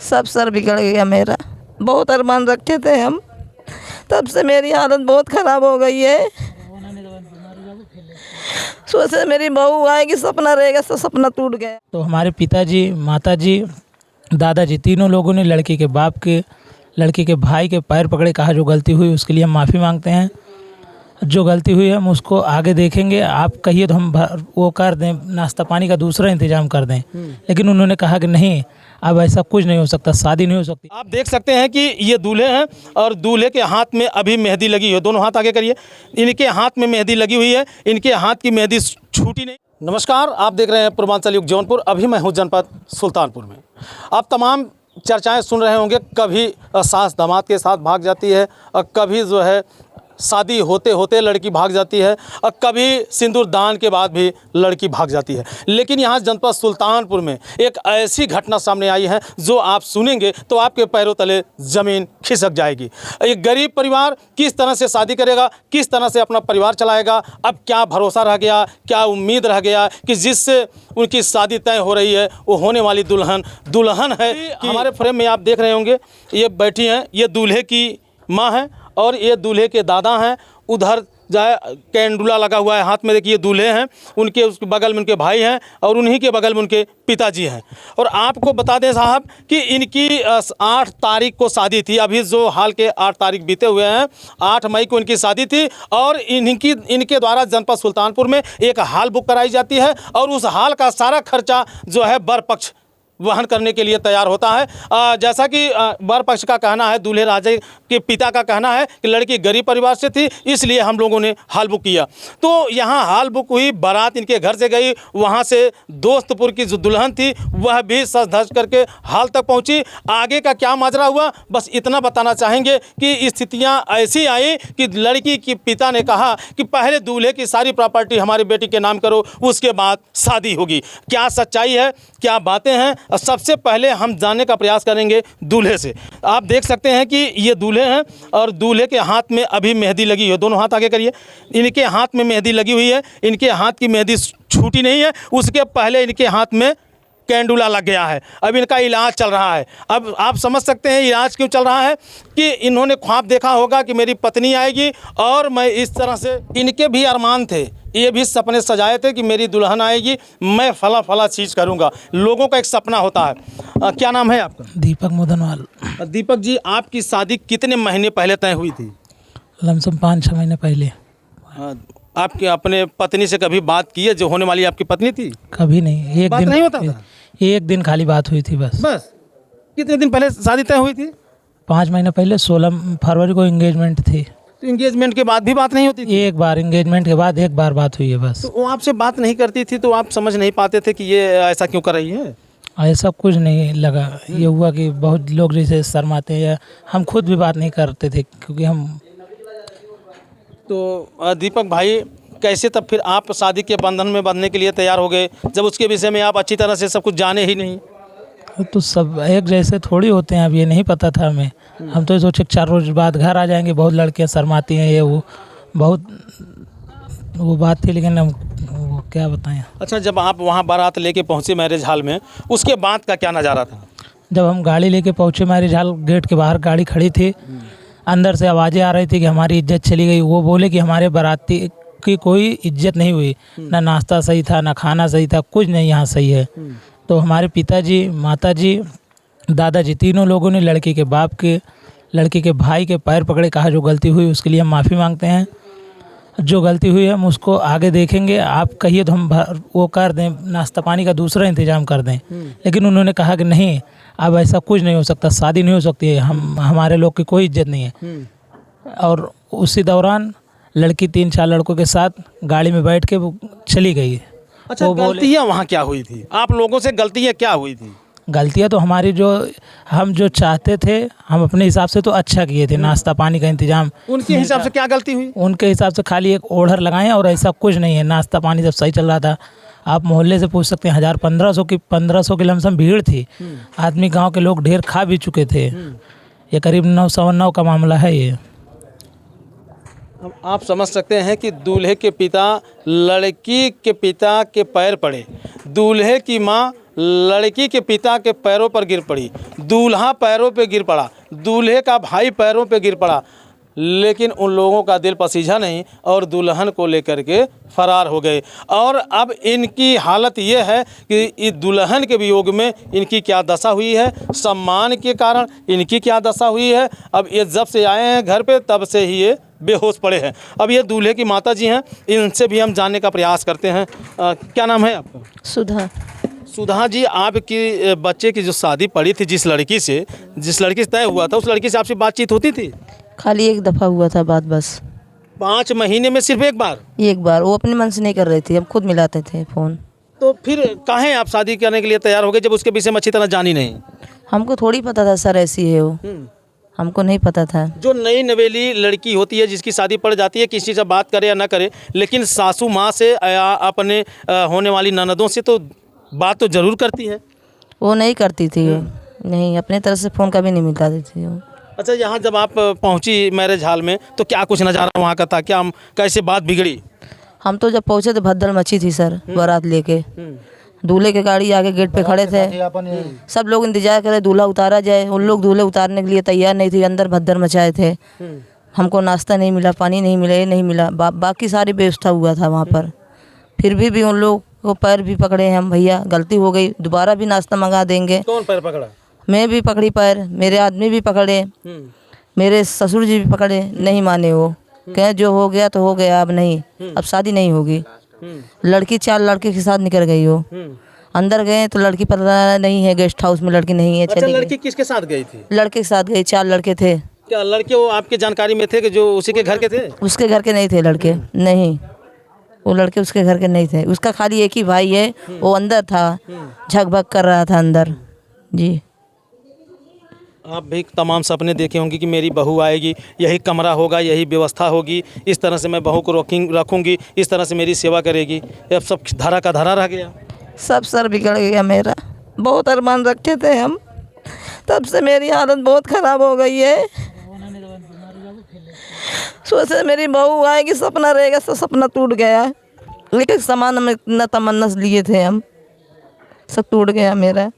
सब सर बिगड़ गया मेरा। बहुत अरमान रखे थे हम, तब से मेरी हालत बहुत ख़राब हो गई है। सोचे मेरी बहू आएगी, सपना रहेगा, तो सपना टूट गया। तो हमारे पिताजी, माताजी, दादाजी तीनों लोगों ने लड़की के बाप के, लड़की के भाई के पैर पकड़े, कहा जो गलती हुई उसके लिए हम माफ़ी मांगते हैं। जो गलती हुई है हम उसको आगे देखेंगे, आप कहिए तो हम वो कर दें, नाश्ता पानी का दूसरा इंतजाम कर दें। लेकिन उन्होंने कहा कि नहीं, अब ऐसा कुछ नहीं हो सकता, शादी नहीं हो सकती। आप देख सकते हैं कि ये दूल्हे हैं और दूल्हे के हाथ में अभी मेहंदी लगी है। दोनों हाथ आगे करिए। इनके हाथ में मेहंदी लगी हुई है, इनके हाथ की मेहंदी छूटी नहीं। नमस्कार, आप देख रहे हैं पूर्वांचल युग जौनपुर। अभी मैं हूँ जनपद सुल्तानपुर में। आप तमाम चर्चाएं सुन रहे होंगे, कभी सास दामाद के साथ भाग जाती है और कभी जो है शादी होते होते लड़की भाग जाती है और कभी सिंदूर दान के बाद भी लड़की भाग जाती है। लेकिन यहाँ जनपद सुल्तानपुर में एक ऐसी घटना सामने आई है जो आप सुनेंगे तो आपके पैरों तले ज़मीन खिसक जाएगी। एक गरीब परिवार किस तरह से शादी करेगा, किस तरह से अपना परिवार चलाएगा, अब क्या भरोसा रह गया, क्या उम्मीद रह गया कि जिससे उनकी शादी तय हो रही है वो होने वाली दुल्हन है। हमारे फ्रेम में आप देख रहे होंगे, ये बैठी हैं, ये दूल्हे की माँ है और ये दूल्हे के दादा हैं। उधर जाए कैंडुला लगा हुआ है हाथ में, देखिए दूल्हे हैं, उनके उसके बगल में उनके भाई हैं और उन्हीं के बगल में उनके पिताजी हैं। और आपको बता दें साहब कि इनकी 8 तारीख को शादी थी। अभी जो हाल के 8 तारीख बीते हुए हैं, 8 मई को इनकी शादी थी और इनके द्वारा जनपद सुल्तानपुर में एक हॉल बुक कराई जाती है और उस हॉल का सारा खर्चा जो है वर पक्ष वहन करने के लिए तैयार होता है। जैसा कि वर पक्ष का कहना है, दूल्हे राजे के पिता का कहना है कि लड़की गरीब परिवार से थी, इसलिए हम लोगों ने हॉल बुक किया। तो यहाँ हॉल बुक हुई, बारात इनके घर से गई, वहाँ से दोस्तपुर की जो दुल्हन थी वह भी सज धज करके हॉल तक पहुँची। आगे का क्या माजरा हुआ, बस इतना बताना चाहेंगे कि स्थितियाँ ऐसी आई कि लड़की के पिता ने कहा कि पहले दूल्हे की सारी प्रॉपर्टी हमारी बेटी के नाम करो, उसके बाद शादी होगी। क्या सच्चाई है, क्या बातें हैं, सबसे पहले हम जानने का प्रयास करेंगे दूल्हे से। आप देख सकते हैं कि ये दूल्हे हैं और दूल्हे के हाथ में अभी मेहंदी लगी है। दोनों हाथ आगे करिए। इनके हाथ में मेहंदी लगी हुई है, इनके हाथ की मेहंदी छूटी नहीं है। उसके पहले इनके हाथ में कैंडुला लग गया है। अब इनका इलाज चल रहा है। अब आप समझ सकते हैं इलाज क्यों चल रहा है कि इन्होंने ख्वाब देखा होगा कि मेरी पत्नी आएगी और मैं इस तरह से, इनके भी अरमान थे, ये भी सपने सजाए थे कि मेरी दुल्हन आएगी, मैं फला फला चीज़ करूंगा। लोगों का एक सपना होता है। क्या नाम है आपका? दीपक मोदनवाल। दीपक जी, आपकी शादी कितने महीने पहले तय हुई थी? लमसम 5-6 महीने पहले। आपके अपने पत्नी से कभी बात की है, जो होने वाली आपकी पत्नी थी? कभी नहीं, एक बात दिन नहीं होता था? एक दिन खाली बात हुई थी बस। कितने दिन पहले शादी तय हुई थी? 5 महीने पहले 16 फरवरी को एंगेजमेंट थी। तो एंगेजमेंट के बाद भी बात नहीं होती थी? एक बार एंगेजमेंट के बाद एक बार बात हुई है बस। तो वो आपसे बात नहीं करती थी तो आप समझ नहीं पाते थे कि ये ऐसा क्यों कर रही है? ऐसा कुछ नहीं लगा। ये हुआ कि बहुत लोग जैसे शर्माते हैं, या हम खुद भी बात नहीं करते थे क्योंकि हम। तो दीपक भाई, कैसे तब फिर आप शादी के बंधन में बंधने के लिए तैयार हो गए, जब उसके विषय में आप अच्छी तरह से सब कुछ जाने ही नहीं? तो सब एक जैसे थोड़ी होते हैं, अब ये नहीं पता था हमें। हम तो सोचे 4 रोज बाद घर आ जाएंगे। बहुत लड़कियां शर्माती हैं, ये वो बहुत वो बात थी, लेकिन हम वो क्या बताएं। अच्छा, जब आप वहाँ बारात लेके पहुँचे मैरिज हॉल में, उसके बाद का क्या नज़ारा था? जब हम गाड़ी लेके पहुँचे मैरिज हॉल, गेट के बाहर गाड़ी खड़ी थी, अंदर से आवाज़ें आ रही थी कि हमारी इज्जत चली गई। वो बोले कि हमारे बाराती की कोई इज्जत नहीं हुई, ना नाश्ता सही था, ना खाना सही था, कुछ नहीं यहाँ सही है। तो हमारे पिताजी, माताजी, दादाजी तीनों लोगों ने लड़की के बाप के, लड़की के भाई के पैर पकड़े, कहा जो गलती हुई उसके लिए हम माफ़ी मांगते हैं। जो गलती हुई है हम उसको आगे देखेंगे, आप कहिए तो हम वो कर दें, नाश्ता पानी का दूसरा इंतजाम कर दें। लेकिन उन्होंने कहा कि नहीं, अब ऐसा कुछ नहीं हो सकता, शादी नहीं हो सकती है, हमारे लोग की कोई इज्जत नहीं है। और उसी दौरान लड़की 3-4 लड़कों के साथ गाड़ी में बैठ के वो चली गई। अच्छा, गलतियाँ वहाँ क्या हुई थी? आप लोगों से गलतियाँ क्या हुई थी? गलतियाँ तो हमारी, जो हम जो चाहते थे हम अपने हिसाब से तो अच्छा किए थे, नाश्ता पानी का इंतजाम। उनके हिसाब से क्या गलती हुई? उनके हिसाब से खाली एक ओढ़र लगाएं और ऐसा कुछ नहीं है। नाश्ता पानी सब सही चल रहा था। आप मोहल्ले से पूछ सकते हैं, 1500 की लमसम भीड़ थी। आदमी, गांव के लोग ढेर खा भी चुके थे। ये करीब 9-9 का मामला है ये। अब आप समझ सकते हैं कि दूल्हे के पिता लड़की के पिता के पैर पड़े, दूल्हे की माँ लड़की के पिता के पैरों पर गिर पड़ी, दूल्हा पैरों पे गिर पड़ा, दूल्हे का भाई पैरों पे गिर पड़ा, लेकिन उन लोगों का दिल पसीजा नहीं और दुल्हन को लेकर के फरार हो गए। और अब इनकी हालत ये है कि इस दुल्हन के वियोग में इनकी क्या दशा हुई है, सम्मान के कारण इनकी क्या दशा हुई है। अब ये जब से आए हैं घर पे तब से ही ये बेहोश पड़े हैं। अब ये दूल्हे की माता जी हैं, इनसे भी हम जानने का प्रयास करते हैं। क्या नाम है आपका? सुधा। सुधा जी, आपकी बच्चे की जो शादी पड़ी थी जिस लड़की से तय हुआ था, उस लड़की से आपसे बातचीत होती थी? खाली एक दफ़ा हुआ था बात, बस 5 महीने में सिर्फ एक बार? एक बार। वो अपने मन से नहीं कर रही थी, हम खुद मिलाते थे फ़ोन। तो फिर काहे आप शादी करने के लिए तैयार हो गए जब उसके विषय में अच्छी तरह जानी नहीं? हमको थोड़ी पता था सर ऐसी है वो, हमको नहीं पता था। जो नई नवेली लड़की होती है जिसकी शादी पड़ जाती है, किसी से बात करे या ना करे, लेकिन सासू माँ से या अपने होने वाली ननदों से तो बात तो ज़रूर करती है। वो नहीं करती थी वो, नहीं, अपने तरफ से फ़ोन कभी नहीं मिलाती थी वो। अच्छा, यहाँ जब आप पहुँची मैरिज हॉल में तो क्या कुछ नज़ारा वहाँ का था, क्या कैसे बात बिगड़ी? हम तो जब पहुँचे तो भद्दड़ मची थी सर, बारात लेके। दूल्हे के गाड़ी आगे गेट पे खड़े थे, सब लोग इंतजार करे दूल्हा उतारा जाए। उन लोग दूल्हे उतारने के लिए तैयार नहीं थे, अंदर भद्दड़ मचाए थे। हमको नाश्ता नहीं मिला, पानी नहीं मिला, ये नहीं मिला, बाकी सारी व्यवस्था हुआ था वहाँ पर। फिर भी उन लोग को पैर भी पकड़े हैं हम, भैया गलती हो गई, दोबारा भी नाश्ता मंगा देंगे। कौन पैर पकड़ा? मैं भी पकड़ी पैर, मेरे आदमी भी पकड़े, मेरे ससुर जी भी पकड़े, नहीं माने वो। कहे जो हो गया तो हो गया, अब नहीं, अब शादी नहीं होगी। लड़की 4 लड़के के साथ निकल गई हो। अंदर गए तो लड़की पता नहीं है, गेस्ट हाउस में लड़की नहीं है। अच्छा, लड़की किसके साथ गई थी? लड़के के साथ गई, 4 लड़के थे। क्या लड़के वो आपके जानकारी में थे कि जो उसी के घर के थे? उसके घर के नहीं थे लड़के, नहीं, वो लड़के उसके घर के नहीं थे। उसका खाली एक ही भाई है, वो अंदर था, झकभक कर रहा था अंदर। जी, आप भी तमाम सपने देखे होंगे कि मेरी बहू आएगी, यही कमरा होगा, यही व्यवस्था होगी, इस तरह से मैं बहू को रखूँगी, इस तरह से मेरी सेवा करेगी। अब सब धरा का धरा रह गया। सब सर बिगड़ गया मेरा। बहुत अरमान रखे थे हम, तब से मेरी हालत बहुत ख़राब हो गई है। सोचे मेरी बहू आएगी, सपना रहेगा, सब सपना टूट गया। लेकिन सामान में इतना तमन्ना लिए थे हम, सब टूट गया मेरा।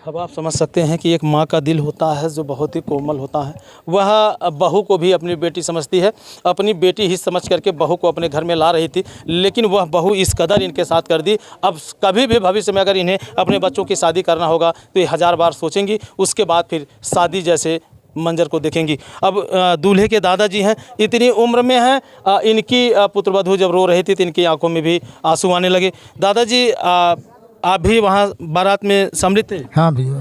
अब आप समझ सकते हैं कि एक माँ का दिल होता है जो बहुत ही कोमल होता है। वह बहू को भी अपनी बेटी समझती है, अपनी बेटी ही समझ करके बहू को अपने घर में ला रही थी, लेकिन वह बहू इस कदर इनके साथ कर दी। अब कभी भी भविष्य में अगर इन्हें अपने बच्चों की शादी करना होगा तो ये 1000 बार सोचेंगी, उसके बाद फिर शादी जैसे मंजर को देखेंगी। अब दूल्हे के दादाजी हैं, इतनी उम्र में हैं, इनकी पुत्रवधू जब रो रही थी तो इनकी आंखों में भी आंसू आने लगे। दादाजी, आप भी वहाँ बारात में सम्मिलित थे? हाँ भैया।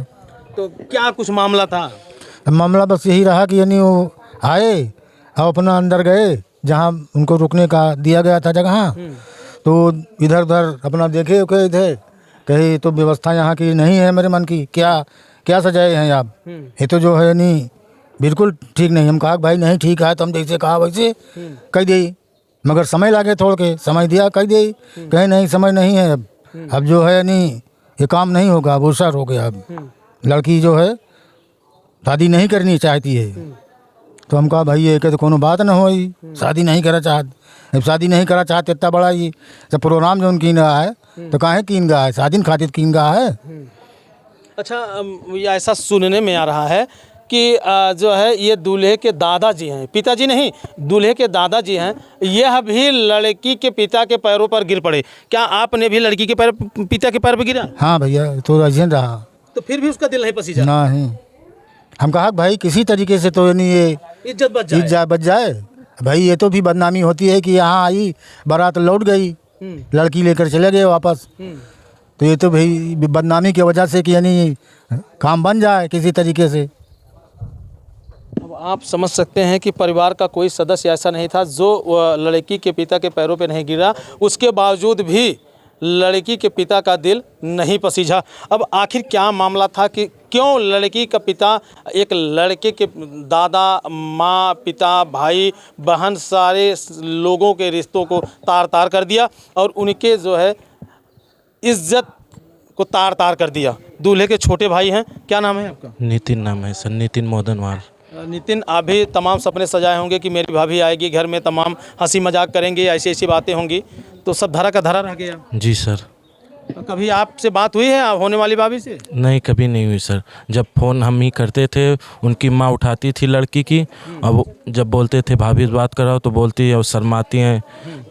तो क्या कुछ मामला था? मामला बस यही रहा कि यानी वो आए और अपना अंदर गए जहाँ उनको रुकने का दिया गया था जगह, तो इधर उधर अपना देखे गए थे। कहीं तो व्यवस्था यहाँ की नहीं है मेरे मन की, क्या क्या सजाए हैं आप, ये तो जो है नहीं बिल्कुल ठीक नहीं। हम कहा भाई नहीं ठीक है, तो हम जैसे कहा वैसे कह दी, मगर समय लागे थोड़ के, समय दिया कह दी, कहे नहीं समय नहीं है, अब जो है नहीं ये काम नहीं होगा, वो सर हो गया। अब लड़की जो है शादी नहीं करनी चाहती है, तो हम कहा भाई ये तो कोनो बात ना हो, शादी नहीं करा चाहत, अब शादी नहीं करा चाहते इतना बड़ा ये जब प्रोग्राम जो कीन रहा है तो काहे कीन गया है, शादी खातिर कीन गया है। अच्छा, ऐसा सुनने में आ रहा है कि जो है ये दूल्हे के दादाजी हैं, पिताजी नहीं, दूल्हे के दादाजी हैं, यह भी लड़की के पिता के पैरों पर गिर पड़े। क्या आपने भी लड़की के पिता के पैर पर गिरा? हाँ भैया, तो ऐसे रहा। तो फिर भी उसका दिल नहीं पसीजा? नहीं, हम कहा भाई किसी तरीके से तो नहीं ये इज्जत बच जाए। भाई ये तो भी बदनामी होती है कि यहाँ आई बारात लौट गई, लड़की लेकर चले गए वापस, तो ये तो भाई बदनामी की वजह से कि यानी काम बन जाए किसी तरीके से। अब आप समझ सकते हैं कि परिवार का कोई सदस्य ऐसा नहीं था जो लड़की के पिता के पैरों पे नहीं गिरा, उसके बावजूद भी लड़की के पिता का दिल नहीं पसीजा। अब आखिर क्या मामला था कि क्यों लड़की का पिता एक लड़के के दादा, माँ, पिता, भाई, बहन, सारे लोगों के रिश्तों को तार तार कर दिया और उनके जो है इज्जत को तार तार कर दिया। दूल्हे के छोटे भाई हैं, क्या नाम है आपका? नितिन नाम है सर, नितिन मोदनवार। नितिन, आप भी तमाम सपने सजाए होंगे कि मेरी भाभी आएगी घर में, तमाम हंसी मजाक करेंगे, ऐसी ऐसी बातें होंगी, तो सब धरा का धरा रह गया। जी सर। कभी आपसे बात हुई है होने वाली भाभी से? नहीं, कभी नहीं हुई सर। जब फ़ोन हम ही करते थे, उनकी माँ उठाती थी लड़की की, अब जब बोलते थे भाभी से बात कराओ तो बोलती है और शर्माती हैं।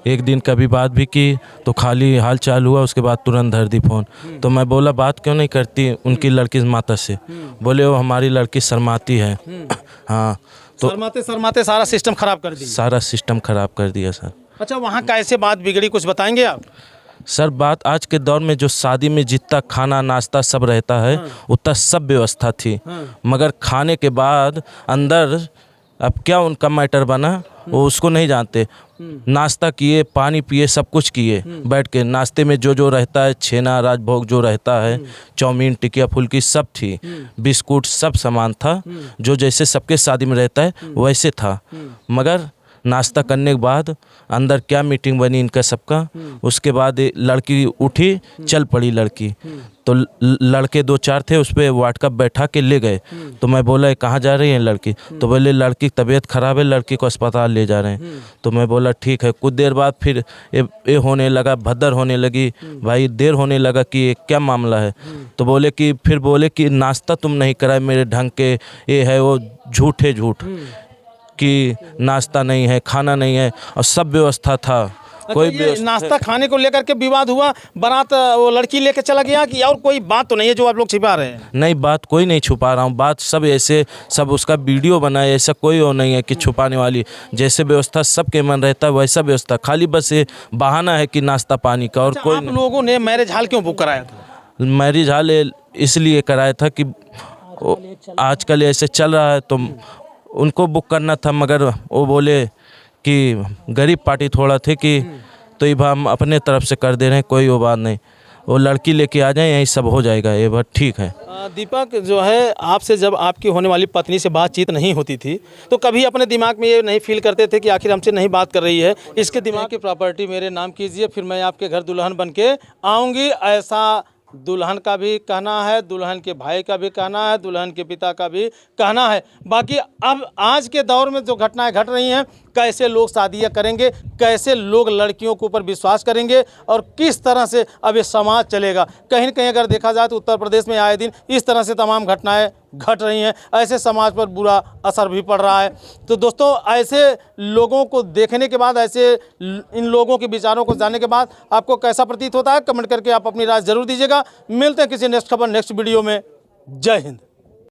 एक दिन कभी बात भी की तो खाली हाल चाल हुआ, उसके बाद तुरंत धर दी फ़ोन। तो मैं बोला बात क्यों नहीं करती उनकी लड़की माता से? बोले वो हमारी लड़की शर्माती है। हाँ, तो शर्माते शर्माते सारा सिस्टम खराब कर दी। सारा सिस्टम ख़राब कर दिया सर। अच्छा, वहाँ कैसे बात बिगड़ी, कुछ बताएंगे आप? सर बात आज के दौर में जो शादी में जितना खाना नाश्ता सब रहता है उतना सब व्यवस्था थी, मगर खाने के बाद अंदर अब क्या उनका मैटर बना वो उसको नहीं जानते। नाश्ता किए, पानी पिए, सब कुछ किए बैठ के। नाश्ते में जो जो रहता है, छेना राजभोग जो रहता है, चाउमीन टिकिया फुल्की सब थी, बिस्कुट सब सामान था, जो जैसे सबके शादी में रहता है वैसे था। मगर नाश्ता करने के बाद अंदर क्या मीटिंग बनी इनका सबका, उसके बाद लड़की उठी, चल पड़ी लड़की। तो लड़के 2-4 थे, उस पर वार्ड कप बैठा के ले गए। तो मैं बोला कहाँ जा रही है लड़की? तो बोले लड़की की तबीयत ख़राब है, लड़की को अस्पताल ले जा रहे हैं। तो मैं बोला ठीक है। कुछ देर बाद फिर ये होने लगा, भद्दर होने लगी, भाई देर होने लगा कि ये क्या मामला है। तो बोले कि नाश्ता तुम नहीं कराए मेरे ढंग के, ये है वो झूठे झूठ कि नाश्ता नहीं है, खाना नहीं है, और सब व्यवस्था था। कोई ये नाश्ता खाने को लेकर के विवाद हुआ, बारात वो लड़की लेके चला गया कि और कोई बात तो नहीं है जो आप लोग छिपा रहे हैं? नहीं, बात कोई नहीं छुपा रहा हूँ, बात सब ऐसे सब उसका वीडियो बनाए, ऐसा कोई वो नहीं है कि छुपाने वाली। जैसे व्यवस्था सबके मन रहता है वैसा व्यवस्था, खाली बस ये बहाना है कि नाश्ता पानी का, और अच्छा, कोई आप लोगों ने मैरिज हॉल क्यों बुक कराया था? मैरिज हॉल इसलिए कराया था कि आजकल ऐसे चल रहा है तो उनको बुक करना था, मगर वो बोले कि गरीब पार्टी थोड़ा थे कि तो ये हम अपने तरफ से कर दे रहे हैं, कोई वो बात नहीं, वो लड़की लेके आ जाए, यही सब हो जाएगा, ये बात ठीक है। दीपक जो है, आपसे जब आपकी होने वाली पत्नी से बातचीत नहीं होती थी तो कभी अपने दिमाग में ये नहीं फील करते थे कि आखिर हमसे नहीं बात कर रही है, इसके दिमाग की प्रॉपर्टी मेरे नाम कीजिए, फिर मैं आपके घर दुल्हन बन के आऊँगी, ऐसा दुल्हन का भी कहना है, दुल्हन के भाई का भी कहना है, दुल्हन के पिता का भी कहना है। बाकी अब आज के दौर में जो घटनाएं घट रही हैं, कैसे लोग शादियां करेंगे, कैसे लोग लड़कियों के ऊपर विश्वास करेंगे और किस तरह से अब ये समाज चलेगा, कहीं न कहीं अगर देखा जाए तो उत्तर प्रदेश में आए दिन इस तरह से तमाम घटनाएं घट रही हैं, ऐसे समाज पर बुरा असर भी पड़ रहा है। तो दोस्तों, ऐसे लोगों को देखने के बाद, ऐसे इन लोगों के विचारों को जानने के बाद आपको कैसा प्रतीत होता है, कमेंट करके आप अपनी राय जरूर दीजिएगा। मिलते हैं किसी नेक्स्ट खबर नेक्स्ट वीडियो में। जय हिंद।